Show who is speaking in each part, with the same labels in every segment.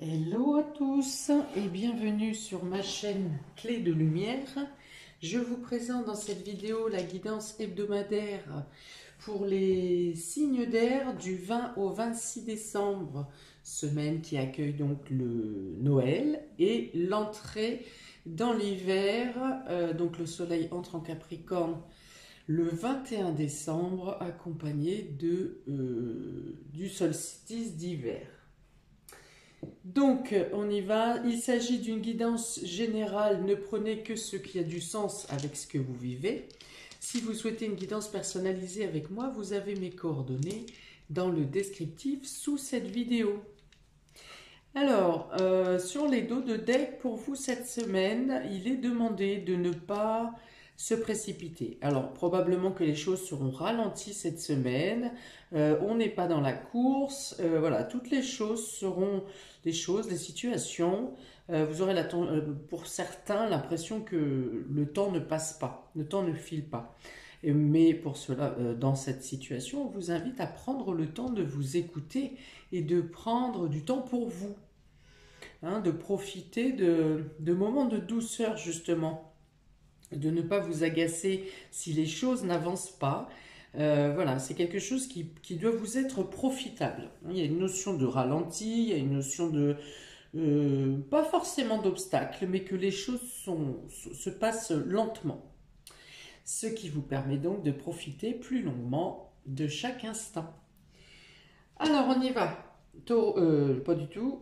Speaker 1: Hello à tous et bienvenue sur ma chaîne Clé de Lumière. Je vous présente dans cette vidéo la guidance hebdomadaire pour les signes d'air du 20 au 26 décembre, semaine qui accueille donc le Noël et l'entrée dans l'hiver. Donc le soleil entre en Capricorne le 21 décembre accompagné du solstice d'hiver. Donc, on y va. Il s'agit d'une guidance générale. Ne prenez que ce qui a du sens avec ce que vous vivez. Si vous souhaitez une guidance personnalisée avec moi, vous avez mes coordonnées dans le descriptif sous cette vidéo. Alors, sur les dos de deck, pour vous cette semaine, il est demandé de ne pas se précipiter. Alors, probablement que les choses seront ralenties cette semaine. On n'est pas dans la course. Voilà, toutes les choses seront des situations. Vous aurez pour certains l'impression que le temps ne passe pas, le temps ne file pas. Mais pour cela, dans cette situation, on vous invite à prendre le temps de vous écouter et de prendre du temps pour vous. De profiter de moments de douceur justement, de ne pas vous agacer si les choses n'avancent pas. Voilà, c'est quelque chose qui doit vous être profitable. Il y a une notion de ralenti, il y a une notion de... pas forcément d'obstacle, mais que les choses se passent lentement. Ce qui vous permet donc de profiter plus longuement de chaque instant. Alors on y va. Pas du tout.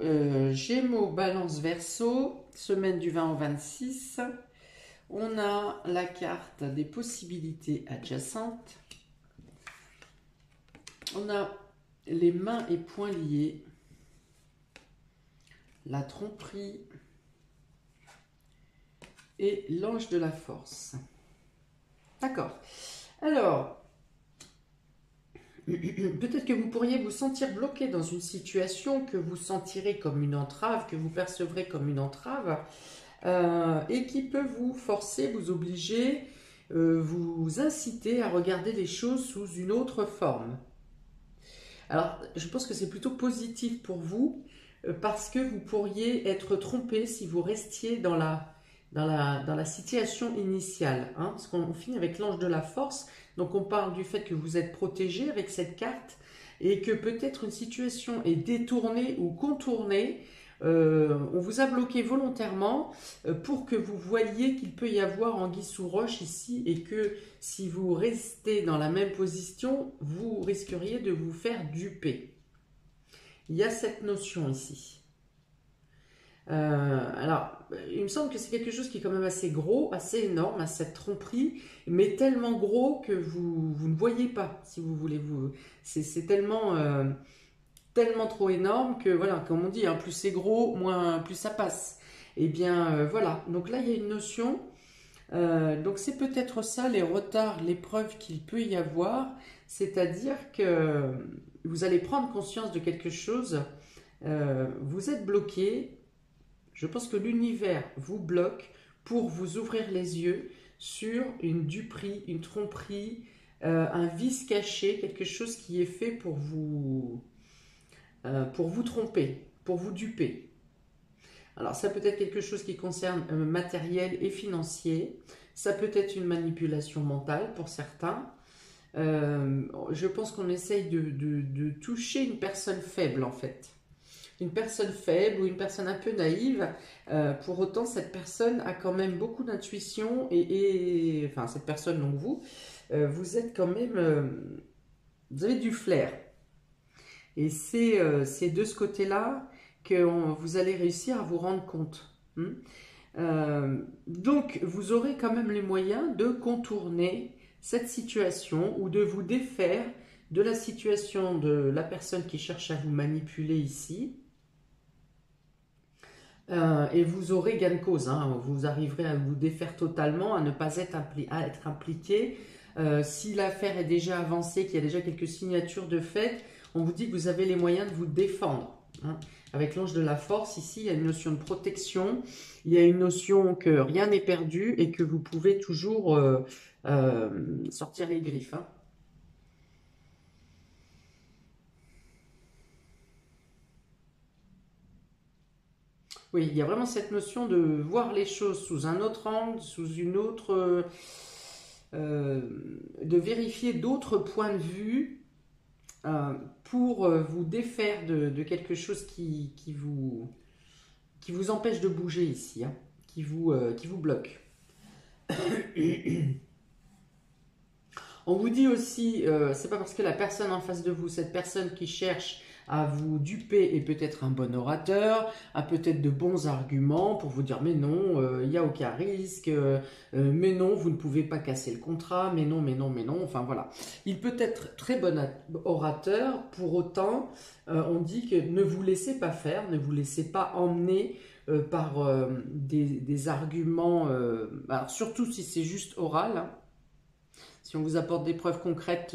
Speaker 1: Gémeaux, Balance, Verseau, semaine du 20 au 26. On a la carte des possibilités adjacentes. On a les mains et poings liés, la tromperie et l'ange de la force. D'accord. Alors, peut-être que vous pourriez vous sentir bloqué dans une situation que vous sentirez comme une entrave, que vous percevrez comme une entrave, et qui peut vous forcer, vous obliger, vous inciter à regarder les choses sous une autre forme. Alors, je pense que c'est plutôt positif pour vous, parce que vous pourriez être trompé si vous restiez dans la situation initiale. Parce qu'on finit avec l'ange de la force, donc on parle du fait que vous êtes protégé avec cette carte, et que peut-être une situation est détournée ou contournée. On vous a bloqué volontairement pour que vous voyiez qu'il peut y avoir anguille sous roche ici, et que si vous restez dans la même position, vous risqueriez de vous faire duper. Il y a cette notion ici. Alors, il me semble que c'est quelque chose qui est quand même assez gros, assez énorme, à cette tromperie, mais tellement gros que vous ne voyez pas, si vous voulez. C'est tellement trop énorme que, voilà, comme on dit, plus c'est gros, plus ça passe. Et bien, voilà. Donc là, il y a une notion. Donc c'est peut-être ça, les retards, l'épreuve qu'il peut y avoir. C'est-à-dire que vous allez prendre conscience de quelque chose. Vous êtes bloqué. Je pense que l'univers vous bloque pour vous ouvrir les yeux sur une duperie, une tromperie, un vice caché, quelque chose qui est fait pour vous tromper, pour vous duper. Alors ça peut être quelque chose qui concerne matériel et financier, ça peut être une manipulation mentale pour certains. Je pense qu'on essaye de toucher une personne faible en fait. Une personne faible ou une personne un peu naïve. Pour autant, cette personne a quand même beaucoup d'intuition enfin cette personne, donc vous êtes quand même, vous avez du flair. Et c'est de ce côté-là que vous allez réussir à vous rendre compte. Donc, vous aurez quand même les moyens de contourner cette situation ou de vous défaire de la situation de la personne qui cherche à vous manipuler ici. Et vous aurez gain de cause, vous arriverez à vous défaire totalement, à ne pas être impliqué. Si l'affaire est déjà avancée, qu'il y a déjà quelques signatures de fait, on vous dit que vous avez les moyens de vous défendre. Avec l'ange de la force, ici, il y a une notion de protection, il y a une notion que rien n'est perdu et que vous pouvez toujours sortir les griffes. Oui, il y a vraiment cette notion de voir les choses sous un autre angle, sous une autre... de vérifier d'autres points de vue pour vous défaire de quelque chose qui vous empêche de bouger ici, hein, qui vous bloque. On vous dit aussi, c'est pas parce que la personne en face de vous, cette personne qui cherche à vous duper est peut-être un bon orateur, a peut-être de bons arguments pour vous dire mais non, il n'y a aucun risque, mais non, vous ne pouvez pas casser le contrat, mais non, mais non, mais non, enfin voilà. Il peut être très bon orateur, pour autant, on dit que ne vous laissez pas faire, ne vous laissez pas emmener par des arguments, alors surtout si c'est juste oral, hein. Si on vous apporte des preuves concrètes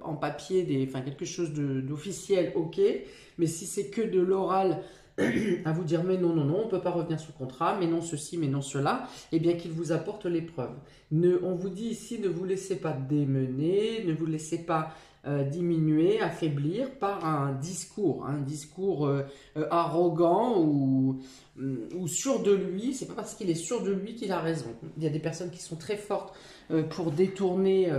Speaker 1: en papier, enfin quelque chose d'officiel, ok. Mais si c'est que de l'oral, à vous dire mais non, non, non, on ne peut pas revenir sous contrat, mais non ceci, mais non cela, eh bien qu'il vous apporte les preuves. On vous dit ici, ne vous laissez pas démener, ne vous laissez pas diminuer, affaiblir par un discours arrogant ou sûr de lui. C'est pas parce qu'il est sûr de lui qu'il a raison. Il y a des personnes qui sont très fortes pour détourner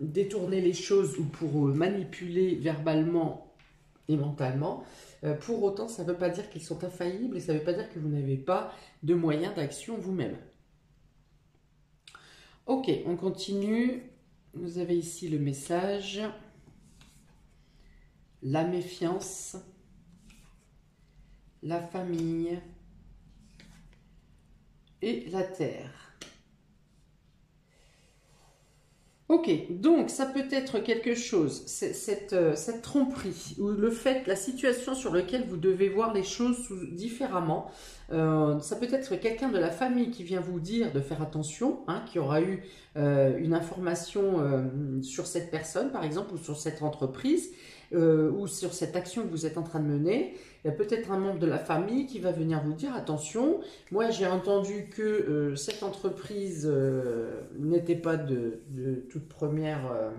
Speaker 1: les choses ou pour manipuler verbalement et mentalement. Pour autant, ça ne veut pas dire qu'ils sont infaillibles et ça ne veut pas dire que vous n'avez pas de moyens d'action vous-même. Ok, on continue. Vous avez ici le message. La méfiance, la famille et la terre. Ok, donc ça peut être quelque chose, cette tromperie, ou le fait, la situation sur laquelle vous devez voir les choses différemment. Ça peut être quelqu'un de la famille qui vient vous dire de faire attention, hein, qui aura eu une information sur cette personne, par exemple, ou sur cette entreprise, ou sur cette action que vous êtes en train de mener. Il y a peut-être un membre de la famille qui va venir vous dire attention, moi j'ai entendu que cette entreprise n'était pas de toute première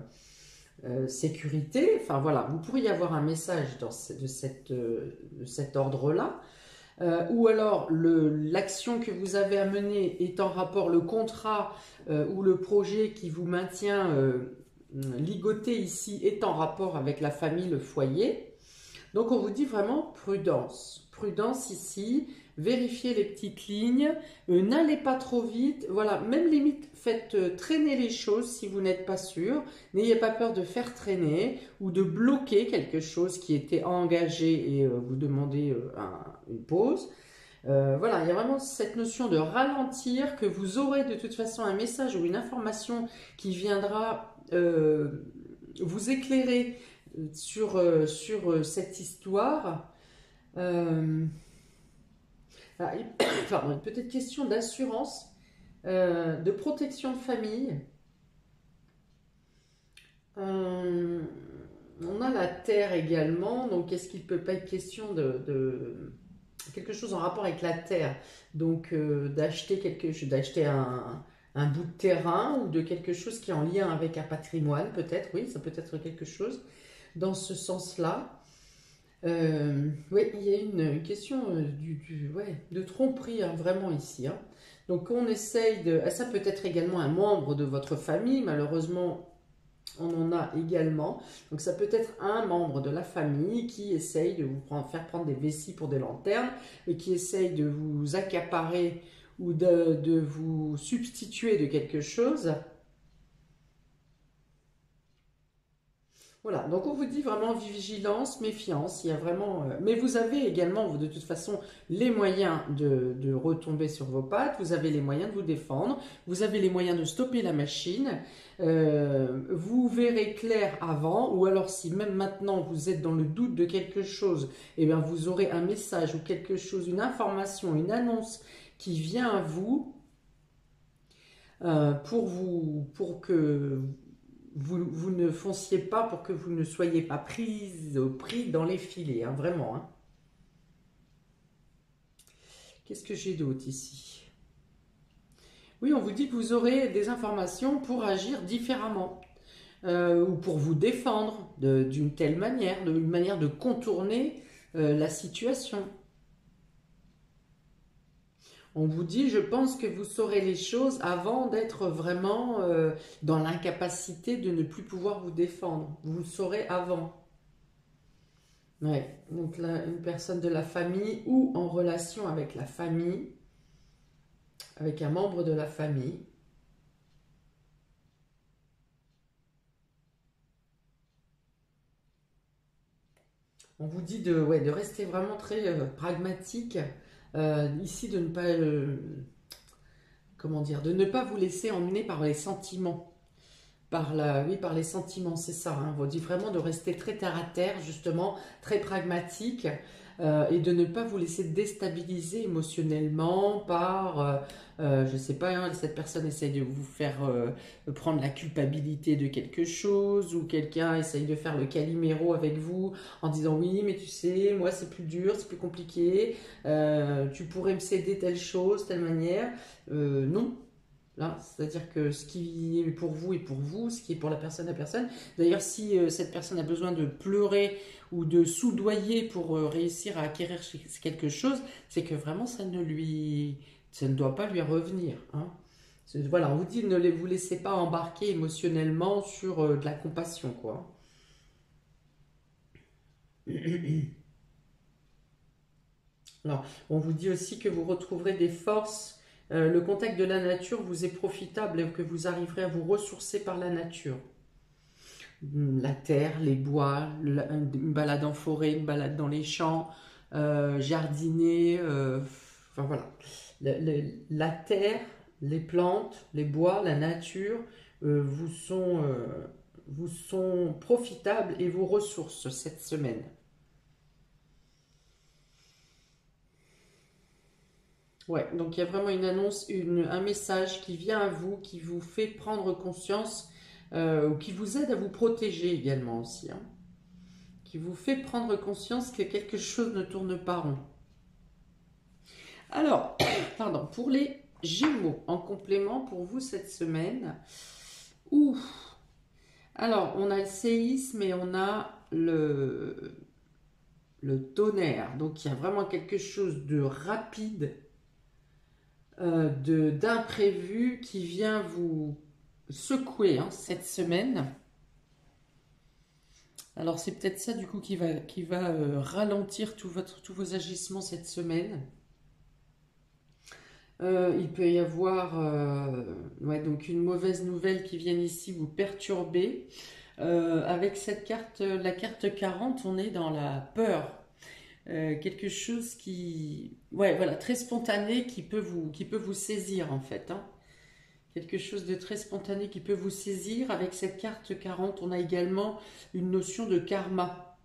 Speaker 1: sécurité. Enfin voilà, vous pourriez avoir un message de cet ordre-là. Ou alors l'action que vous avez à mener est en rapport, le contrat ou le projet qui vous maintient ligoté ici est en rapport avec la famille, le foyer. Donc on vous dit vraiment prudence. Prudence ici, vérifiez les petites lignes, n'allez pas trop vite. Voilà, même limite, faites traîner les choses si vous n'êtes pas sûr. N'ayez pas peur de faire traîner ou de bloquer quelque chose qui était engagé et vous demandez une pause. Voilà, il y a vraiment cette notion de ralentir, que vous aurez de toute façon un message ou une information qui viendra vous éclairer sur cette histoire. Pardon, une petite question d'assurance, de protection de famille. On a la terre également, donc est-ce qu'il ne peut pas être question de quelque chose en rapport avec la terre, donc d'acheter un bout de terrain ou de quelque chose qui est en lien avec un patrimoine, peut-être, oui, ça peut être quelque chose dans ce sens-là. Oui, il y a une question de tromperie, hein, vraiment ici. Hein. Donc on essaye de... Ça peut être également un membre de votre famille, malheureusement on en a également. Donc ça peut être un membre de la famille qui essaye de vous faire prendre des vessies pour des lanternes et qui essaye de vous accaparer ou de vous substituer de quelque chose. Voilà, donc on vous dit vraiment vigilance, méfiance, il y a vraiment... mais vous avez également, de toute façon, les moyens de retomber sur vos pattes, vous avez les moyens de vous défendre, vous avez les moyens de stopper la machine, vous verrez clair avant, ou alors si même maintenant vous êtes dans le doute de quelque chose, eh bien vous aurez un message ou quelque chose, une information, une annonce qui vient à vous pour que... Vous ne fonciez pas, pour que vous ne soyez pas pris dans les filets, hein, vraiment. Hein. Qu'est-ce que j'ai d'autre ici? Oui, on vous dit que vous aurez des informations pour agir différemment, ou pour vous défendre d'une telle manière, d'une manière de contourner la situation. On vous dit, je pense que vous saurez les choses avant d'être vraiment dans l'incapacité de ne plus pouvoir vous défendre. Vous le saurez avant. Ouais, donc là, une personne de la famille ou en relation avec la famille, avec un membre de la famille. On vous dit de, ouais, de rester vraiment très pragmatique. Ici, de ne pas, comment dire, de ne pas vous laisser emmener par les sentiments. Oui, par les sentiments, c'est ça. Hein. On vous dit vraiment de rester très terre à terre, justement, très pragmatique, et de ne pas vous laisser déstabiliser émotionnellement par, je ne sais pas, hein, cette personne essaye de vous faire prendre la culpabilité de quelque chose, ou quelqu'un essaye de faire le caliméro avec vous en disant oui, mais tu sais, moi c'est plus dur, c'est plus compliqué, tu pourrais me céder telle chose, telle manière. Non. C'est-à-dire que ce qui est pour vous est pour vous, ce qui est pour la personne. D'ailleurs, si cette personne a besoin de pleurer ou de soudoyer pour réussir à acquérir quelque chose, c'est que vraiment ça ne doit pas lui revenir. Hein. Voilà, on vous dit ne vous laissez pas embarquer émotionnellement sur de la compassion, quoi. Alors, on vous dit aussi que vous retrouverez des forces. Le contact de la nature vous est profitable et que vous arriverez à vous ressourcer par la nature. La terre, les bois, une balade en forêt, une balade dans les champs, jardiner, enfin voilà. La terre, les plantes, les bois, la nature vous sont profitables et vous ressourcent cette semaine. Ouais, donc il y a vraiment une annonce, un message qui vient à vous, qui vous fait prendre conscience, ou qui vous aide à vous protéger également aussi, hein, qui vous fait prendre conscience que quelque chose ne tourne pas rond. Alors, pardon, pour les Gémeaux, en complément pour vous cette semaine, alors on a le séisme et on a le tonnerre, donc il y a vraiment quelque chose de rapide, d'imprévu qui vient vous secouer hein, cette semaine. Alors c'est peut-être ça du coup qui va ralentir tous vos agissements cette semaine. Il peut y avoir ouais, donc une mauvaise nouvelle qui vient ici vous perturber. Avec cette carte, la carte 40, on est dans la peur. Quelque chose qui, ouais, voilà, très spontané qui peut vous saisir en fait. Hein. Quelque chose de très spontané qui peut vous saisir. Avec cette carte 40, on a également une notion de karma.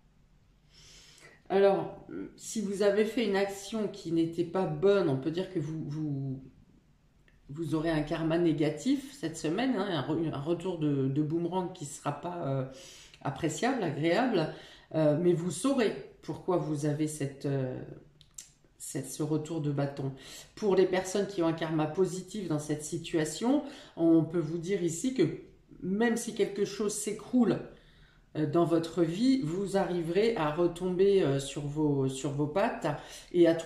Speaker 1: Alors, si vous avez fait une action qui n'était pas bonne, on peut dire que vous aurez un karma négatif cette semaine, hein, un retour de boomerang qui ne sera pas appréciable, agréable, mais vous saurez pourquoi vous avez ce retour de bâton. Pour les personnes qui ont un karma positif dans cette situation, on peut vous dire ici que même si quelque chose s'écroule dans votre vie, vous arriverez à retomber sur vos pattes et à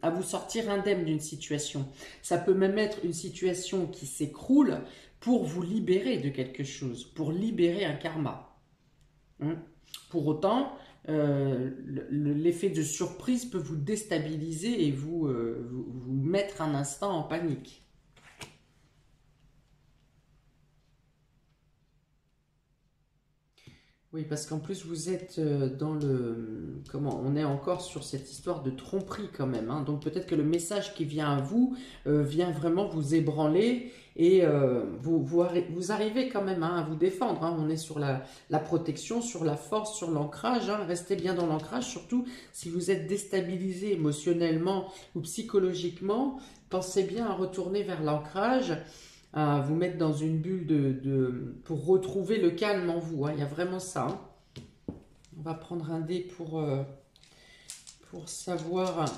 Speaker 1: à vous sortir indemne d'une situation. Ça peut même être une situation qui s'écroule pour vous libérer de quelque chose, pour libérer un karma. Hein. Pour autant, l'effet de surprise peut vous déstabiliser et vous mettre un instant en panique. Oui, parce qu'en plus vous êtes dans on est encore sur cette histoire de tromperie quand même. Hein. Donc peut-être que le message qui vient à vous vient vraiment vous ébranler et vous arrivez quand même hein, à vous défendre. Hein. On est sur la protection, sur la force, sur l'ancrage. Hein. Restez bien dans l'ancrage, surtout si vous êtes déstabilisé émotionnellement ou psychologiquement. Pensez bien à retourner vers l'ancrage. À vous mettre dans une bulle pour retrouver le calme en vous. Hein. Il y a vraiment ça. Hein. On va prendre un dé pour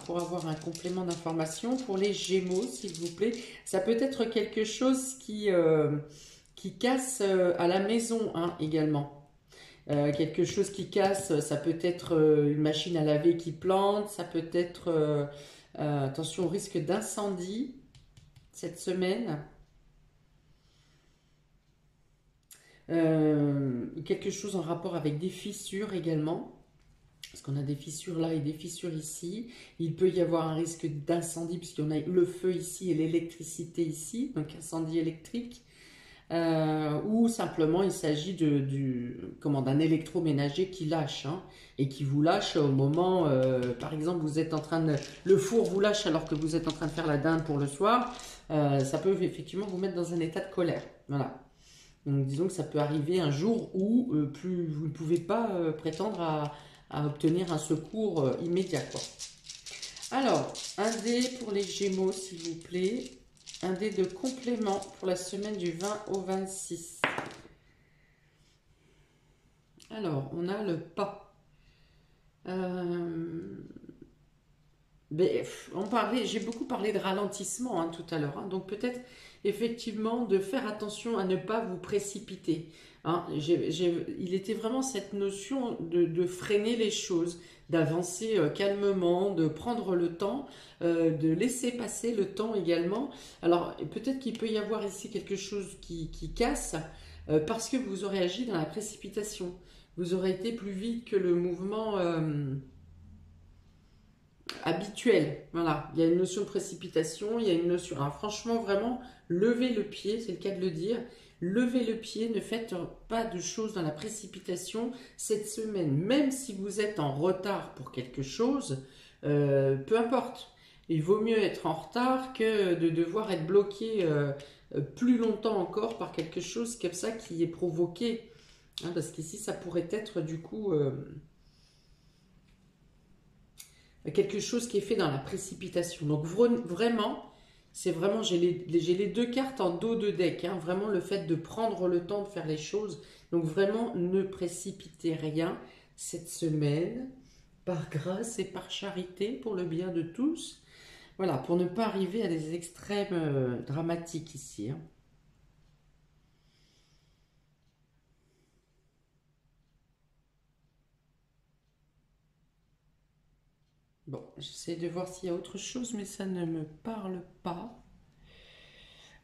Speaker 1: avoir un complément d'information. Pour les Gémeaux, s'il vous plaît. Ça peut être quelque chose qui casse à la maison hein, également. Quelque chose qui casse, ça peut être une machine à laver qui plante, ça peut être, attention au risque d'incendie cette semaine. Quelque chose en rapport avec des fissures également. Parce qu'on a des fissures là et des fissures ici. Il peut y avoir un risque d'incendie puisqu'on a le feu ici et l'électricité ici, donc incendie électrique. Ou simplement il s'agit d'un électroménager qui lâche hein, et qui vous lâche au moment, par exemple vous êtes en train de, le four vous lâche alors que vous êtes en train de faire la dinde pour le soir, ça peut effectivement vous mettre dans un état de colère. Voilà. Donc disons que ça peut arriver un jour où vous ne pouvez pas prétendre à obtenir un secours immédiat, quoi. Alors, un dé pour les Gémeaux, s'il vous plaît. Un dé de complément pour la semaine du 20 au 26. Alors, on a le pas. J'ai beaucoup parlé de ralentissement hein, tout à l'heure. Hein, donc peut-être effectivement de faire attention à ne pas vous précipiter. Hein. Il était vraiment cette notion de freiner les choses, d'avancer calmement, de prendre le temps, de laisser passer le temps également. Alors peut-être qu'il peut y avoir ici quelque chose qui casse parce que vous aurez agi dans la précipitation. Vous aurez été plus vite que le mouvement habituel. Voilà, il y a une notion de précipitation, il y a une notion... Alors franchement, vraiment, levez le pied, c'est le cas de le dire. Levez le pied, ne faites pas de choses dans la précipitation cette semaine. Même si vous êtes en retard pour quelque chose, peu importe. Il vaut mieux être en retard que de devoir être bloqué plus longtemps encore par quelque chose comme ça qui est provoqué. Hein, parce qu'ici, ça pourrait être du coup... quelque chose qui est fait dans la précipitation. Donc vraiment, c'est vraiment, j'ai les deux cartes en dos de deck, hein, vraiment le fait de prendre le temps de faire les choses. Donc vraiment, ne précipitez rien cette semaine, par grâce et par charité, pour le bien de tous. Voilà, pour ne pas arriver à des extrêmes dramatiques ici. Hein. Bon, j'essaie de voir s'il y a autre chose, mais ça ne me parle pas.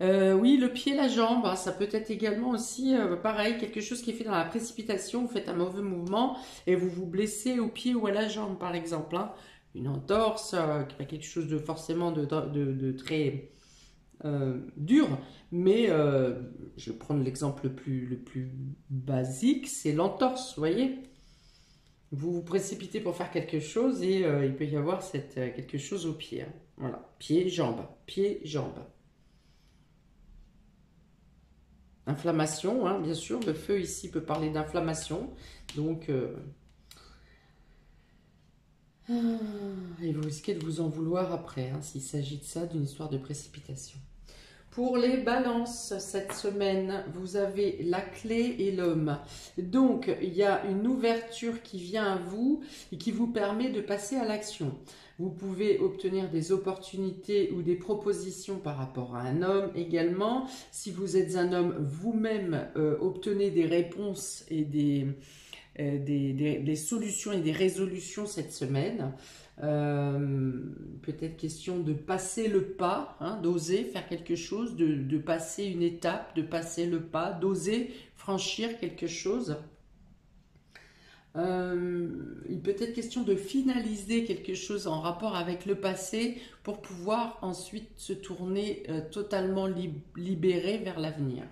Speaker 1: Oui, le pied, la jambe, hein, ça peut être également aussi pareil, quelque chose qui est fait dans la précipitation. Vous faites un mauvais mouvement et vous vous blessez au pied ou à la jambe, par exemple. Hein. Une entorse, quelque chose de forcément de très dur. Mais je vais prendre l'exemple le plus basique, c'est l'entorse, vous voyez. Vous vous précipitez pour faire quelque chose et il peut y avoir quelque chose au pied. Hein. Voilà, pied, jambe, pied, jambe. Inflammation, hein, bien sûr, le feu ici peut parler d'inflammation. Donc, et vous risquez de vous en vouloir après, hein, s'il s'agit de ça, d'une histoire de précipitation. Pour les balances, cette semaine, vous avez la clé et l'homme. Donc, il y a une ouverture qui vient à vous et qui vous permet de passer à l'action. Vous pouvez obtenir des opportunités ou des propositions par rapport à un homme également. Si vous êtes un homme, vous-même obtenez des réponses et des solutions et des résolutions cette semaine. Peut-être question de passer le pas, hein, d'oser faire quelque chose, de passer une étape, de passer le pas, d'oser franchir quelque chose. Il peut être question de finaliser quelque chose en rapport avec le passé pour pouvoir ensuite se tourner totalement libéré vers l'avenir.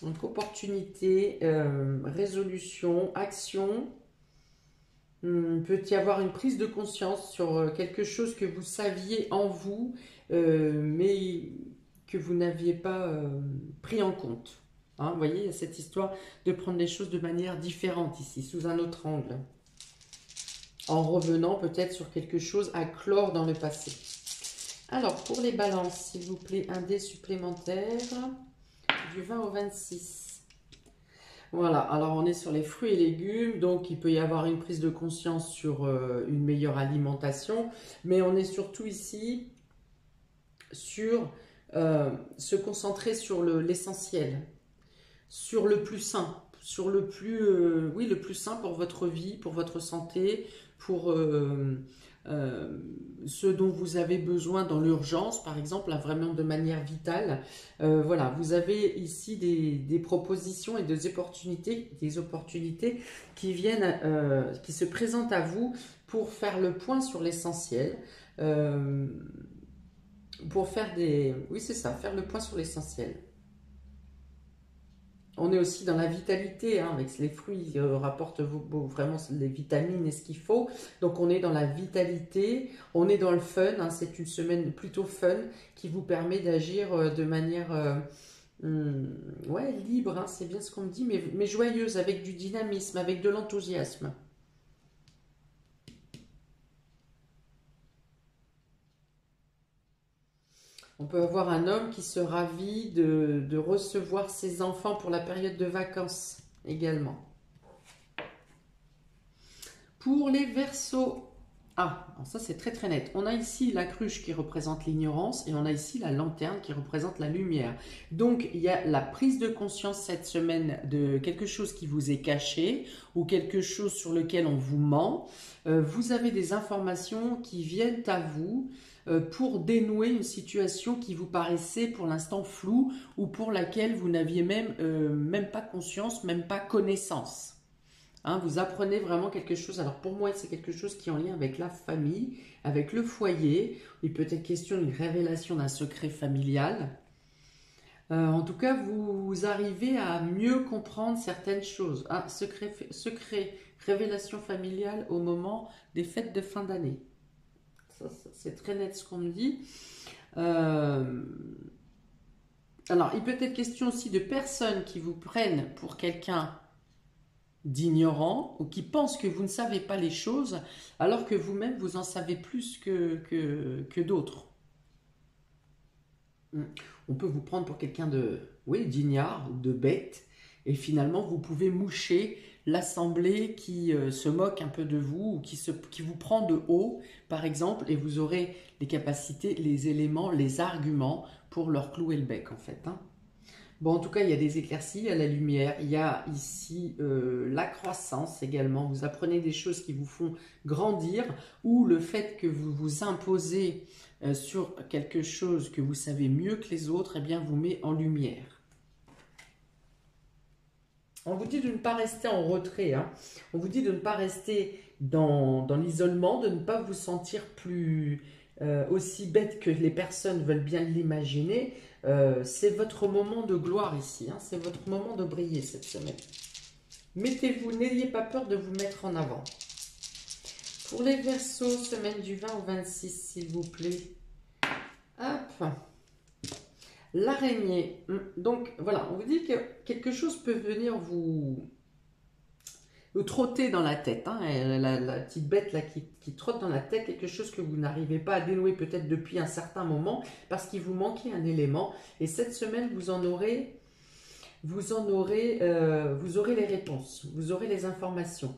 Speaker 1: Donc opportunité, résolution, action. Peut y avoir une prise de conscience sur quelque chose que vous saviez en vous, mais que vous n'aviez pas pris en compte. Hein, vous voyez, il y a cette histoire de prendre les choses de manière différente ici, sous un autre angle. En revenant peut-être sur quelque chose à clore dans le passé. Alors, pour les balances, s'il vous plaît, un dé supplémentaire du 20 au 26. Voilà, alors on est sur les fruits et légumes, donc il peut y avoir une prise de conscience sur une meilleure alimentation, mais on est surtout ici sur se concentrer sur l'essentiel. sur le plus sain, sur le plus, oui, le plus sain pour votre vie, pour votre santé, pour ce dont vous avez besoin dans l'urgence, par exemple, là, vraiment de manière vitale. Voilà, vous avez ici des propositions et des opportunités qui viennent, qui se présentent à vous pour faire le point sur l'essentiel. Pour faire des... Oui, c'est ça, faire le point sur l'essentiel. On est aussi dans la vitalité, hein, avec les fruits, rapportent vraiment les vitamines et ce qu'il faut. Donc on est dans la vitalité, on est dans le fun, hein, c'est une semaine plutôt fun qui vous permet d'agir de manière ouais, libre, hein, c'est bien ce qu'on me dit, mais joyeuse, avec du dynamisme, avec de l'enthousiasme. On peut avoir un homme qui se ravit de recevoir ses enfants pour la période de vacances également. Pour les Verseaux, ça c'est très très net. On a ici la cruche qui représente l'ignorance et on a ici la lanterne qui représente la lumière. Donc il y a la prise de conscience cette semaine de quelque chose qui vous est caché ou quelque chose sur lequel on vous ment. Vous avez des informations qui viennent à vous pour dénouer une situation qui vous paraissait pour l'instant floue ou pour laquelle vous n'aviez même pas conscience, même pas connaissance. Hein, vous apprenez vraiment quelque chose. Alors pour moi, c'est quelque chose qui est en lien avec la famille, avec le foyer. Il peut être question d'une révélation d'un secret familial. En tout cas, vous arrivez à mieux comprendre certaines choses. Secret, révélation familiale au moment des fêtes de fin d'année. C'est très net ce qu'on me dit. Alors, il peut être question aussi de personnes qui vous prennent pour quelqu'un d'ignorant ou qui pensent que vous ne savez pas les choses alors que vous-même vous en savez plus que d'autres. On peut vous prendre pour quelqu'un d'ignare, de bête, et finalement vous pouvez moucher l'assemblée qui se moque un peu de vous ou qui vous prend de haut, par exemple, et vous aurez les capacités, les éléments, les arguments pour leur clouer le bec, en fait. Hein. Bon, en tout cas, il y a des éclaircies, il y a la lumière, il y a ici la croissance également. Vous apprenez des choses qui vous font grandir ou le fait que vous vous imposez sur quelque chose que vous savez mieux que les autres, eh bien, vous met en lumière. On vous dit de ne pas rester en retrait, hein. On vous dit de ne pas rester dans l'isolement, de ne pas vous sentir plus aussi bête que les personnes veulent bien l'imaginer. C'est votre moment de gloire ici, hein. C'est votre moment de briller cette semaine. Mettez-vous, n'ayez pas peur de vous mettre en avant. Pour les Verseaux, semaine du 20 au 26, s'il vous plaît. Hop. L'araignée. Donc, voilà, on vous dit que quelque chose peut venir vous trotter dans la tête. Hein, la petite bête là qui trotte dans la tête, quelque chose que vous n'arrivez pas à dénouer peut-être depuis un certain moment parce qu'il vous manquait un élément. Et cette semaine, vous aurez les réponses, vous aurez les informations.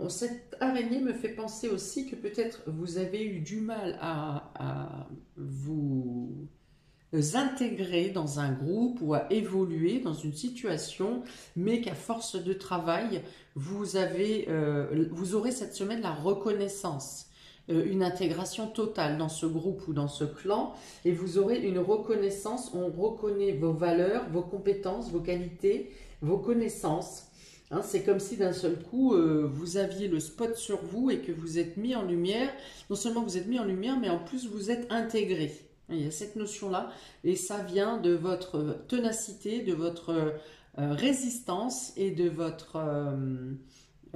Speaker 1: Cette araignée me fait penser aussi que peut-être vous avez eu du mal à vous intégrer dans un groupe ou à évoluer dans une situation, mais qu'à force de travail, vous aurez cette semaine la reconnaissance, une intégration totale dans ce groupe ou dans ce clan, et vous aurez une reconnaissance, on reconnaît vos valeurs, vos compétences, vos qualités, vos connaissances. Hein, c'est comme si d'un seul coup, vous aviez le spot sur vous et que vous êtes mis en lumière. Non seulement vous êtes mis en lumière, mais en plus vous êtes intégré. Il y a cette notion-là et ça vient de votre ténacité, de votre résistance et de votre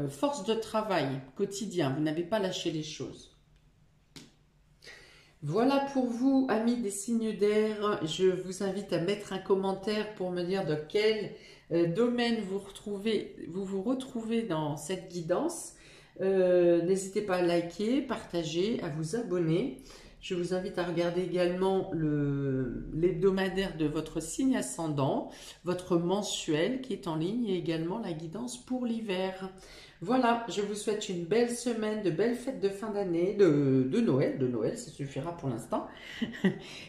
Speaker 1: force de travail quotidien. Vous n'avez pas lâché les choses. Voilà pour vous, amis des signes d'air. Je vous invite à mettre un commentaire pour me dire de quel domaine vous vous retrouvez dans cette guidance. N'hésitez pas à liker, partager, à vous abonner. Je vous invite à regarder également l'hebdomadaire de votre signe ascendant, votre mensuel qui est en ligne et également la guidance pour l'hiver. Voilà, je vous souhaite une belle semaine, de belles fêtes de fin d'année, de Noël, ça suffira pour l'instant.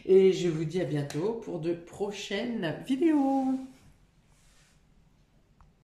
Speaker 1: Et je vous dis à bientôt pour de prochaines vidéos.